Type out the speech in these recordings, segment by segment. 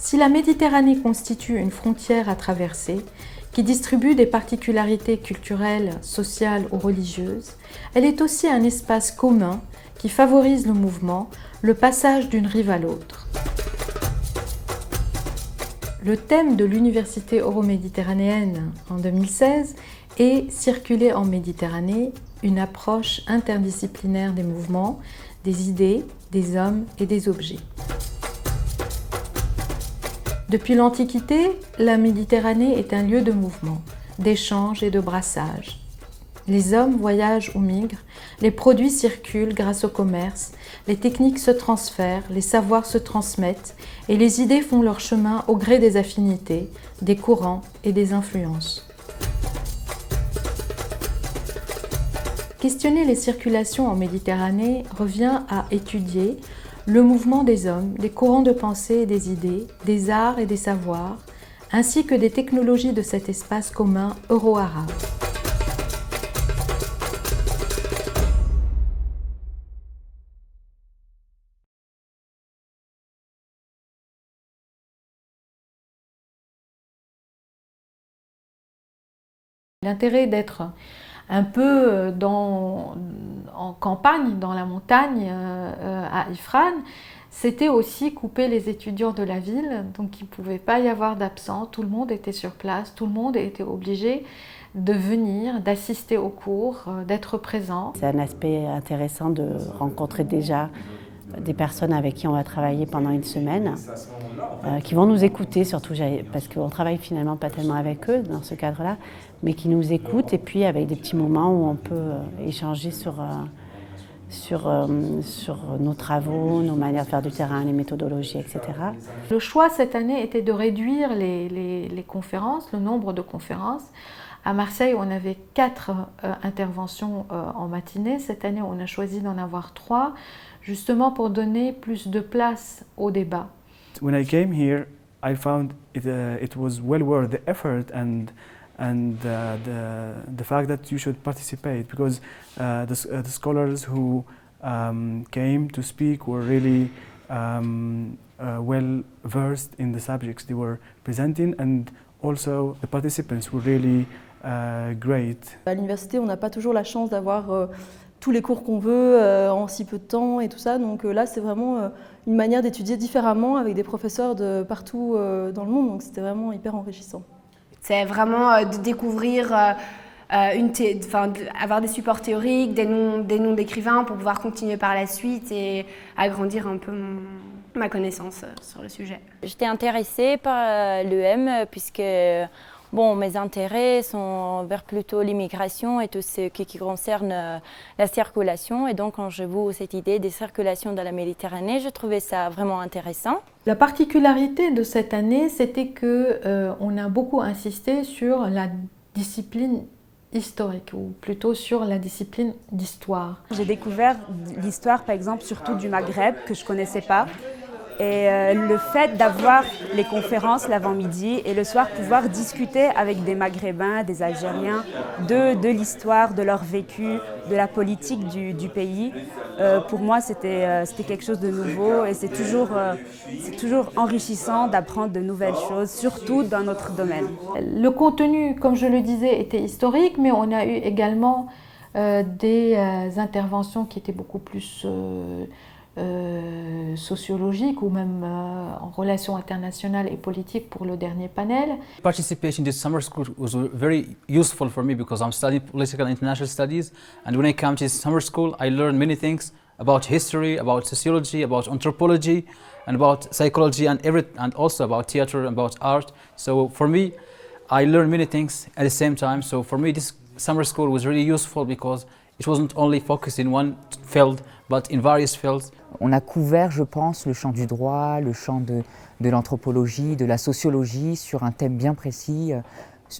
Si la Méditerranée constitue une frontière à traverser, qui distribue des particularités culturelles, sociales ou religieuses, elle est aussi un espace commun qui favorise le mouvement, le passage d'une rive à l'autre. Le thème de l'Université euroméditerranéenne en 2016 est « Circuler en Méditerranée, une approche interdisciplinaire des mouvements, des idées, des hommes et des objets ». Depuis l'Antiquité, la Méditerranée est un lieu de mouvement, d'échange et de brassage. Les hommes voyagent ou migrent, les produits circulent grâce au commerce, les techniques se transfèrent, les savoirs se transmettent et les idées font leur chemin au gré des affinités, des courants et des influences. Questionner les circulations en Méditerranée revient à étudier le mouvement des hommes, des courants de pensée et des idées, des arts et des savoirs, ainsi que des technologies de cet espace commun euro-arabe. L'intérêt d'être un peu en campagne, dans la montagne, à Ifrane, c'était aussi couper les étudiants de la ville, donc il ne pouvait pas y avoir d'absents, tout le monde était sur place, tout le monde était obligé de venir, d'assister aux cours, d'être présent. C'est un aspect intéressant de rencontrer déjà des personnes avec qui on va travailler pendant une semaine, qui vont nous écouter surtout, parce qu'on travaille finalement pas tellement avec eux dans ce cadre-là, mais qui nous écoutent et puis avec des petits moments où on peut échanger sur nos travaux, nos manières de faire du terrain, les méthodologies, etc. Le choix cette année était de réduire les conférences, le nombre de conférences. À Marseille, on avait 4 interventions en matinée. Cette année, on a choisi d'en avoir 3, justement pour donner plus de place au débat. When I came here, I found it was well worth the effort and the fact that you should participate, because the scholars who came to speak were really well versed in the subjects they were presenting, and also the participants were really great. À l'université, on n'a pas toujours la chance d'avoir tous les cours qu'on veut en si peu de temps et tout ça, donc là c'est vraiment une manière d'étudier différemment avec des professeurs de partout dans le monde, donc c'était vraiment hyper enrichissant. C'est vraiment de découvrir, avoir des supports théoriques, des noms d'écrivains pour pouvoir continuer par la suite et agrandir un peu ma connaissance sur le sujet. J'étais intéressée par l'EM puisque mes intérêts sont vers plutôt l'immigration et tout ce qui concerne la circulation. Et donc, quand je vois cette idée des circulations dans la Méditerranée, je trouvais ça vraiment intéressant. La particularité de cette année, c'était qu'on a beaucoup insisté sur la discipline historique, ou plutôt sur la discipline d'histoire. J'ai découvert l'histoire, par exemple, surtout du Maghreb, que je ne connaissais pas. Et le fait d'avoir les conférences l'avant-midi et le soir pouvoir discuter avec des Maghrébins, des Algériens, de l'histoire, de leur vécu, de la politique du pays, pour moi c'était quelque chose de nouveau et c'est toujours enrichissant d'apprendre de nouvelles choses, surtout dans notre domaine. Le contenu, comme je le disais, était historique, mais on a eu également des interventions qui étaient beaucoup plus sociologique ou même en relations internationales et politiques pour le dernier panel. Participation in this summer school was very useful for me because I'm studying political and international studies, and when I came to this summer school I learned many things about history, about sociology, about anthropology and about psychology and also about theater and about art. So for me I learned many things at the same time. So for me this summer school was really useful because it wasn't only focused in one field but in various fields. On a couvert, je pense, le champ du droit, le champ de l'anthropologie, de la sociologie, sur un thème bien précis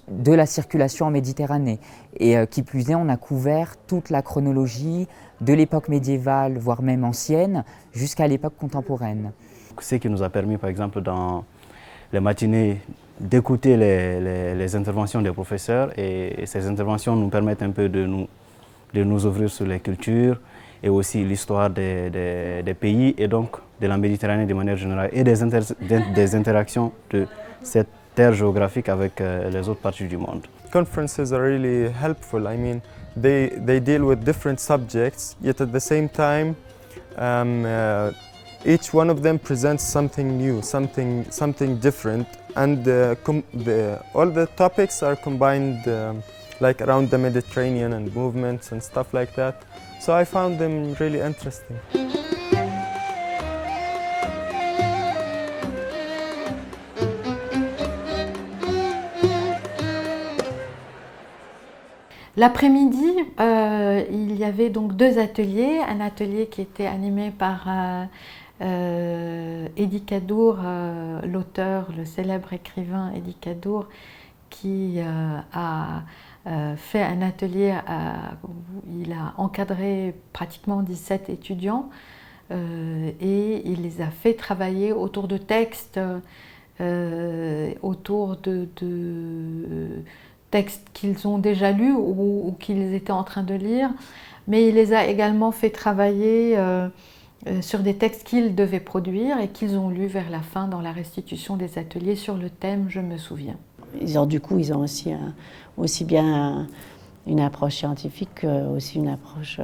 de la circulation en Méditerranée. Et qui plus est, on a couvert toute la chronologie de l'époque médiévale, voire même ancienne, jusqu'à l'époque contemporaine. Ce qui nous a permis, par exemple, dans les matinées, d'écouter les interventions des professeurs, et ces interventions nous permettent un peu de nous ouvrir sur les cultures et aussi l'histoire des pays et donc de la Méditerranée de manière générale et des interactions de cette terre géographique avec les autres parties du monde. Conferences are really helpful. I mean, they deal with different subjects, yet at the same time, each one of them presents something new, something different, and all the topics are combined like around the Mediterranean and movements and stuff like that. So I found them really interesting. L'après-midi, il y avait donc 2 ateliers. Un atelier qui était animé par Eddie Kadour, l'auteur, le célèbre écrivain Eddie Kadour, qui a fait un atelier où il a encadré pratiquement 17 étudiants et il les a fait travailler autour de textes, autour de textes qu'ils ont déjà lus ou qu'ils étaient en train de lire, mais il les a également fait travailler sur des textes qu'ils devaient produire et qu'ils ont lus vers la fin dans la restitution des ateliers sur le thème « Je me souviens ». Du coup, ils ont aussi bien une approche scientifique aussi une approche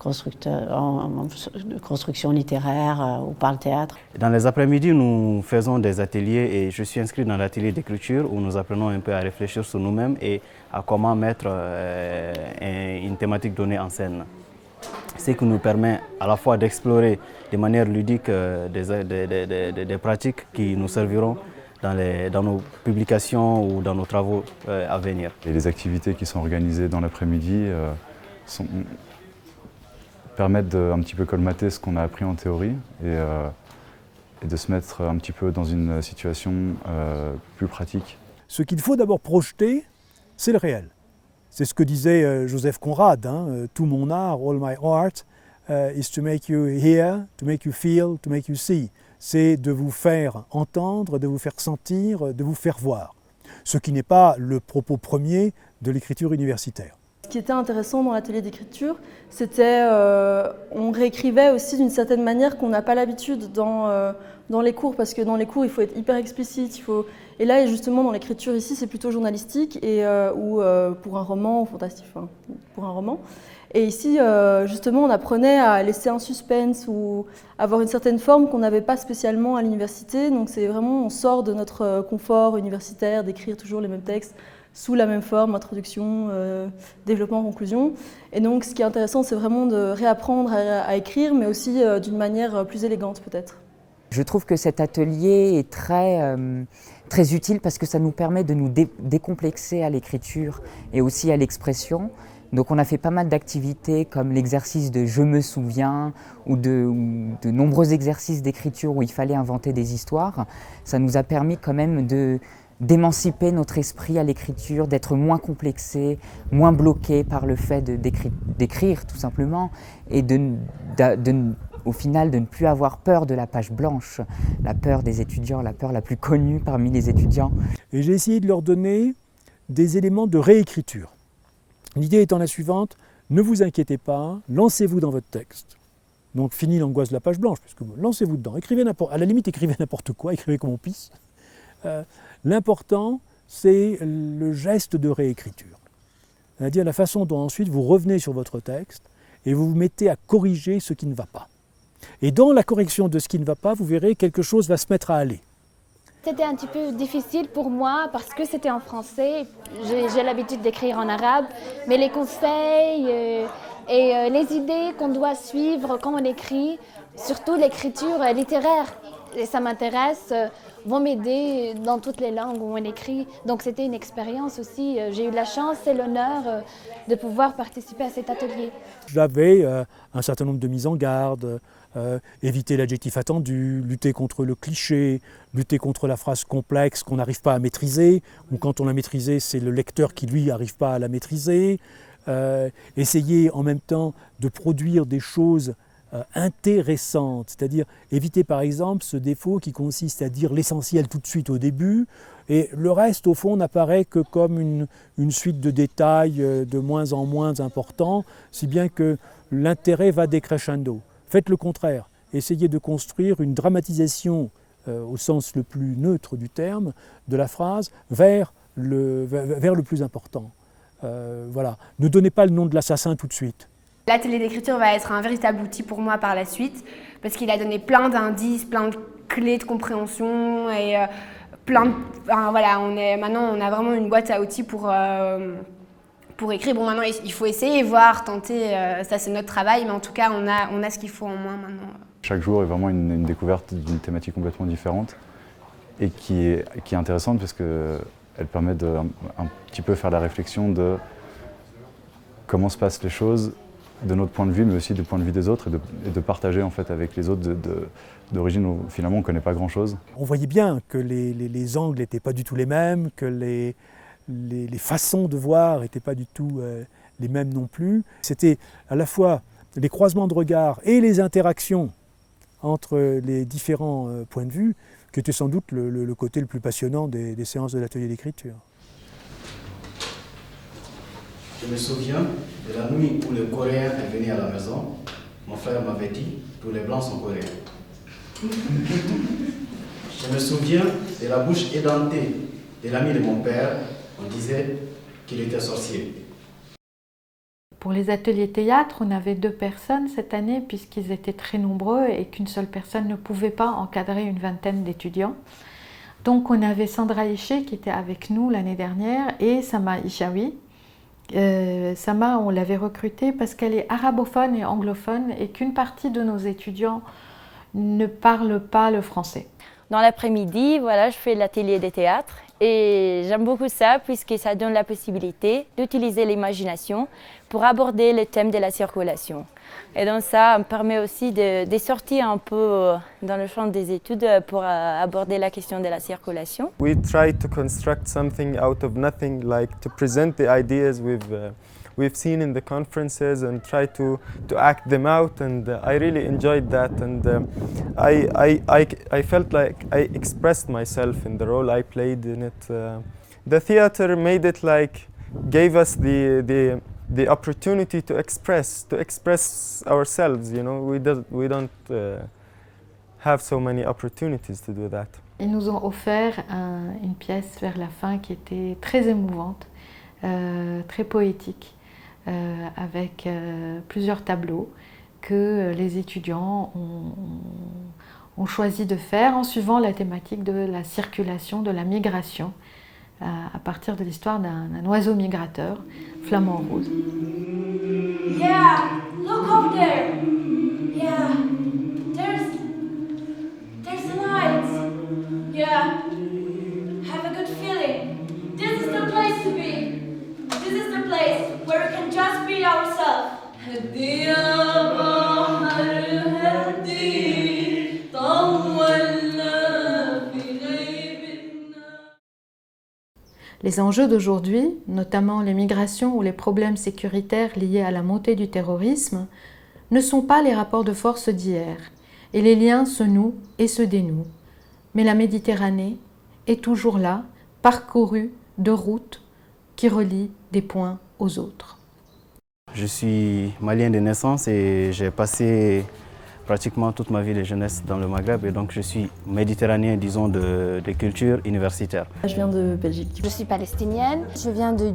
de construction littéraire ou par le théâtre. Dans les après-midi, nous faisons des ateliers et je suis inscrit dans l'atelier d'écriture où nous apprenons un peu à réfléchir sur nous-mêmes et à comment mettre une thématique donnée en scène. Ce qui nous permet à la fois d'explorer de manière ludique des pratiques qui nous serviront dans nos publications ou dans nos travaux à venir. Et les activités qui sont organisées dans l'après-midi permettent de un petit peu colmater ce qu'on a appris en théorie et de se mettre un petit peu dans une situation plus pratique. Ce qu'il faut d'abord projeter, c'est le réel. C'est ce que disait Joseph Conrad, hein, tout mon art, all my art, is to make you hear, to make you feel, to make you see. C'est de vous faire entendre, de vous faire sentir, de vous faire voir. Ce qui n'est pas le propos premier de l'écriture universitaire. Ce qui était intéressant dans l'atelier d'écriture, c'était on réécrivait aussi d'une certaine manière qu'on n'a pas l'habitude dans les cours, parce que dans les cours il faut être hyper explicite, et là justement dans l'écriture ici c'est plutôt journalistique ou pour un roman ou fantastique, enfin, pour un roman. Et ici justement on apprenait à laisser un suspense ou avoir une certaine forme qu'on n'avait pas spécialement à l'université, donc c'est vraiment on sort de notre confort universitaire d'écrire toujours les mêmes textes sous la même forme, introduction, développement, conclusion. Et donc ce qui est intéressant, c'est vraiment de réapprendre à écrire, mais aussi d'une manière plus élégante peut-être. Je trouve que cet atelier est très utile parce que ça nous permet de nous décomplexer à l'écriture et aussi à l'expression. Donc on a fait pas mal d'activités comme l'exercice de « Je me souviens » ou de nombreux exercices d'écriture où il fallait inventer des histoires. Ça nous a permis quand même d'émanciper notre esprit à l'écriture, d'être moins complexé, moins bloqué par le fait d'écrire tout simplement et au final de ne plus avoir peur de la page blanche, la peur des étudiants, la peur la plus connue parmi les étudiants. Et j'ai essayé de leur donner des éléments de réécriture. L'idée étant la suivante, ne vous inquiétez pas, lancez-vous dans votre texte. Donc fini l'angoisse de la page blanche, puisque lancez-vous dedans, écrivez à la limite écrivez n'importe quoi, écrivez comme on pisse. L'important, c'est le geste de réécriture. C'est-à-dire la façon dont ensuite vous revenez sur votre texte et vous vous mettez à corriger ce qui ne va pas. Et dans la correction de ce qui ne va pas, vous verrez quelque chose va se mettre à aller. C'était un petit peu difficile pour moi parce que c'était en français. J'ai l'habitude d'écrire en arabe, mais les conseils et les idées qu'on doit suivre quand on écrit, surtout l'écriture littéraire, et ça m'intéresse, vont m'aider dans toutes les langues où on écrit. Donc c'était une expérience aussi. J'ai eu la chance et l'honneur de pouvoir participer à cet atelier. J'avais un certain nombre de mises en garde, éviter l'adjectif attendu, lutter contre le cliché, lutter contre la phrase complexe qu'on n'arrive pas à maîtriser, ou quand on l'a maîtrisée, c'est le lecteur qui lui n'arrive pas à la maîtriser. Essayer en même temps de produire des choses intéressantes, c'est-à-dire éviter par exemple ce défaut qui consiste à dire l'essentiel tout de suite au début et le reste au fond n'apparaît que comme une suite de détails de moins en moins importants, si bien que l'intérêt va décrescendo. Faites le contraire. Essayez de construire une dramatisation, au sens le plus neutre du terme, de la phrase vers le plus important. Voilà. Ne donnez pas le nom de l'assassin tout de suite. L'atelier d'écriture va être un véritable outil pour moi par la suite, parce qu'il a donné plein d'indices, plein de clés de compréhension et voilà, maintenant on a vraiment une boîte à outils pour écrire. Bon, maintenant il faut essayer, voir, tenter, ça c'est notre travail, mais en tout cas on a ce qu'il faut en moins maintenant. Chaque jour est vraiment une découverte d'une thématique complètement différente et qui est intéressante parce qu'elle permet de un petit peu faire la réflexion de comment se passent les choses de notre point de vue, mais aussi du point de vue des autres, et de partager en fait avec les autres d'origine où finalement on ne connaît pas grand-chose. On voyait bien que les angles n'étaient pas du tout les mêmes, que les façons de voir n'étaient pas du tout les mêmes non plus. C'était à la fois les croisements de regards et les interactions entre les différents points de vue qui étaient sans doute le côté le plus passionnant des séances de l'atelier d'écriture. Je me souviens de la nuit où le Coréen est venu à la maison. Mon frère m'avait dit « tous les Blancs sont Coréens ». Je me souviens de la bouche édentée de l'ami de mon père. On disait qu'il était sorcier. Pour les ateliers théâtre, on avait 2 personnes cette année puisqu'ils étaient très nombreux et qu'une seule personne ne pouvait pas encadrer une vingtaine d'étudiants. Donc on avait Sandra Hiché qui était avec nous l'année dernière et Sama Ishawi. Sama, on l'avait recrutée parce qu'elle est arabophone et anglophone et qu'une partie de nos étudiants ne parle pas le français. Dans l'après-midi, voilà, je fais l'atelier de théâtre et j'aime beaucoup ça puisque ça donne la possibilité d'utiliser l'imagination pour aborder le thème de la circulation. Et donc ça me permet aussi de sortir un peu dans le champ des études pour aborder la question de la circulation. We try to construct something out of nothing, like to present the ideas we've seen in the conferences and try to act them out, and I really enjoyed that, and I felt like I expressed myself in the role I played in it. The theater made it like, gave us the opportunity to express ourselves, you know. We don't have so many opportunities to do that. Ils nous ont offert une pièce vers la fin qui était très émouvante, très poétique, avec plusieurs tableaux que les étudiants ont choisi de faire en suivant la thématique de la circulation, de la migration, à partir de l'histoire d'un oiseau migrateur, flamant rose. Yeah, look up there. Yeah, there's a light. Yeah, have a good feeling. This is the place to be. This is the place where we can just be ourselves. Les enjeux d'aujourd'hui, notamment les migrations ou les problèmes sécuritaires liés à la montée du terrorisme, ne sont pas les rapports de force d'hier, et les liens se nouent et se dénouent. Mais la Méditerranée est toujours là, parcourue de routes qui relient des points aux autres. Je suis malien de naissance et j'ai passé pratiquement toute ma vie de jeunesse dans le Maghreb, et donc je suis méditerranéen, disons, de culture universitaire. Je viens de Belgique. Je suis palestinienne, je viens du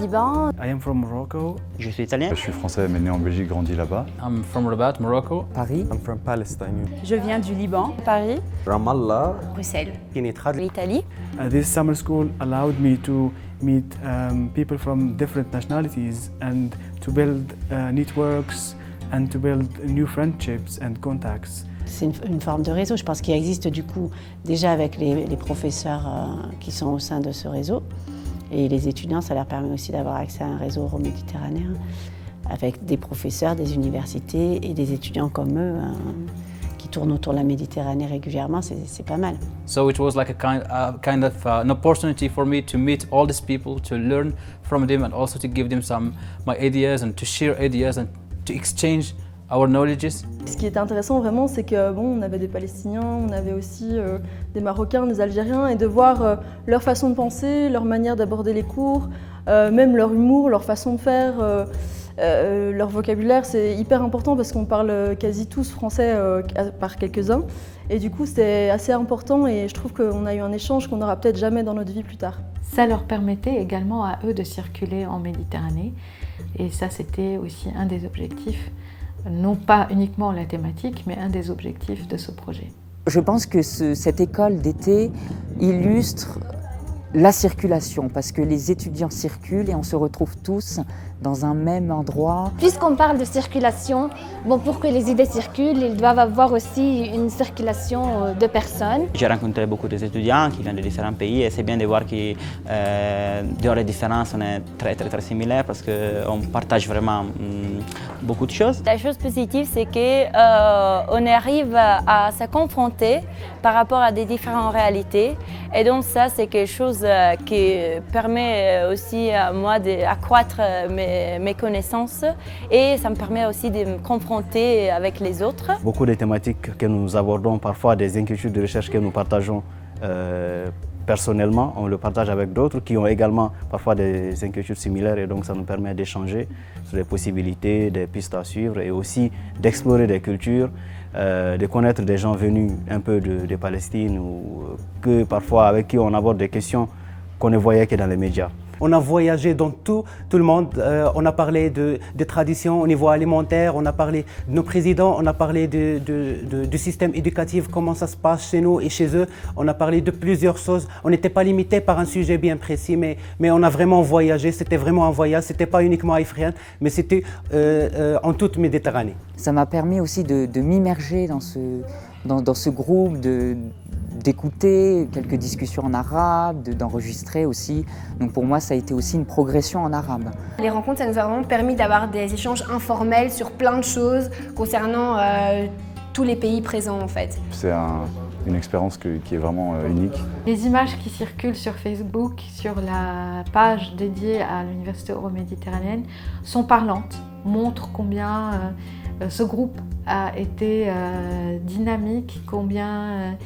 Liban. I am from Morocco. Je suis italien. Je suis français, mais né en Belgique, grandi là-bas. I'm from Rabat, Morocco. Paris. I'm from Palestine. Je viens du Liban. Paris. Ramallah. Bruxelles. L'Italie. This summer school allowed me to meet people from different nationalities and to build networks and to build new friendships and contacts. C'est une forme de réseau, je pense, qui existe du coup déjà avec les professeurs qui sont au sein de ce réseau. Et les étudiants, ça leur permet aussi d'avoir accès à un réseau euro-méditerranéen avec des professeurs, des universités et des étudiants comme eux qui tournent autour de la Méditerranée régulièrement, c'est pas mal. So it was like a kind of an opportunity for me to meet all these people, to learn from them, and also to give them my ideas and to share ideas and to exchange our knowledges. Ce qui était intéressant vraiment, c'est que on avait des Palestiniens, on avait aussi des Marocains, des Algériens, et de voir leur façon de penser, leur manière d'aborder les cours, même leur humour, leur façon de faire. Leur vocabulaire, c'est hyper important parce qu'on parle quasi tous français par quelques-uns. Et du coup, c'est assez important et je trouve qu'on a eu un échange qu'on n'aura peut-être jamais dans notre vie plus tard. Ça leur permettait également à eux de circuler en Méditerranée. Et ça, c'était aussi un des objectifs, non pas uniquement la thématique, mais un des objectifs de ce projet. Je pense que cette école d'été illustre la circulation, parce que les étudiants circulent et on se retrouve tous dans un même endroit. Puisqu'on parle de circulation, bon, pour que les idées circulent, ils doivent avoir aussi une circulation de personnes. J'ai rencontré beaucoup d'étudiants qui viennent de différents pays et c'est bien de voir que dans les différences, on est très similaires parce qu'on partage vraiment beaucoup de choses. La chose positive, c'est qu'on arrive à se confronter par rapport à des différentes réalités. Et donc ça, c'est quelque chose qui permet aussi à moi d'accroître mes connaissances et ça me permet aussi de me confronter avec les autres. Beaucoup de thématiques que nous abordons, parfois des inquiétudes de recherche que nous partageons personnellement, on le partage avec d'autres qui ont également parfois des inquiétudes similaires et donc ça nous permet d'échanger sur les possibilités, des pistes à suivre et aussi d'explorer des cultures, de connaître des gens venus un peu de Palestine ou que parfois avec qui on aborde des questions qu'on ne voyait que dans les médias. On a voyagé dans tout le monde, on a parlé des traditions au niveau alimentaire, on a parlé de nos présidents, on a parlé du système éducatif, comment ça se passe chez nous et chez eux. On a parlé de plusieurs choses, on n'était pas limité par un sujet bien précis, mais on a vraiment voyagé, c'était vraiment un voyage, c'était pas uniquement à Ifrane, mais c'était en toute Méditerranée. Ça m'a permis aussi de m'immerger dans ce groupe, d'écouter quelques discussions en arabe, d'enregistrer aussi. Donc pour moi, ça a été aussi une progression en arabe. Les rencontres, ça nous a vraiment permis d'avoir des échanges informels sur plein de choses concernant tous les pays présents en fait. C'est une expérience qui est vraiment unique. Les images qui circulent sur Facebook, sur la page dédiée à l'Université Euroméditerranéenne, sont parlantes, montrent combien ce groupe a été dynamique, combien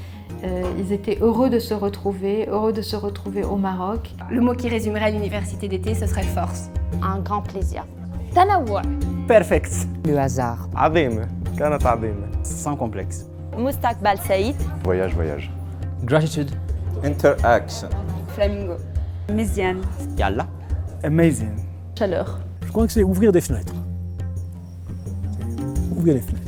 ils étaient heureux de se retrouver au Maroc. Le mot qui résumerait l'université d'été, ce serait force. Un grand plaisir. Tanawwa. Perfect. Le hasard. عظيمة. كانت عظيمة. Sans complexe. Moustakbal Saïd. Voyage. Gratitude. Interaction. Flamingo. Méziane. Yalla. Amazing. Chaleur. Je crois que c'est ouvrir des fenêtres. Ouvrir les fenêtres.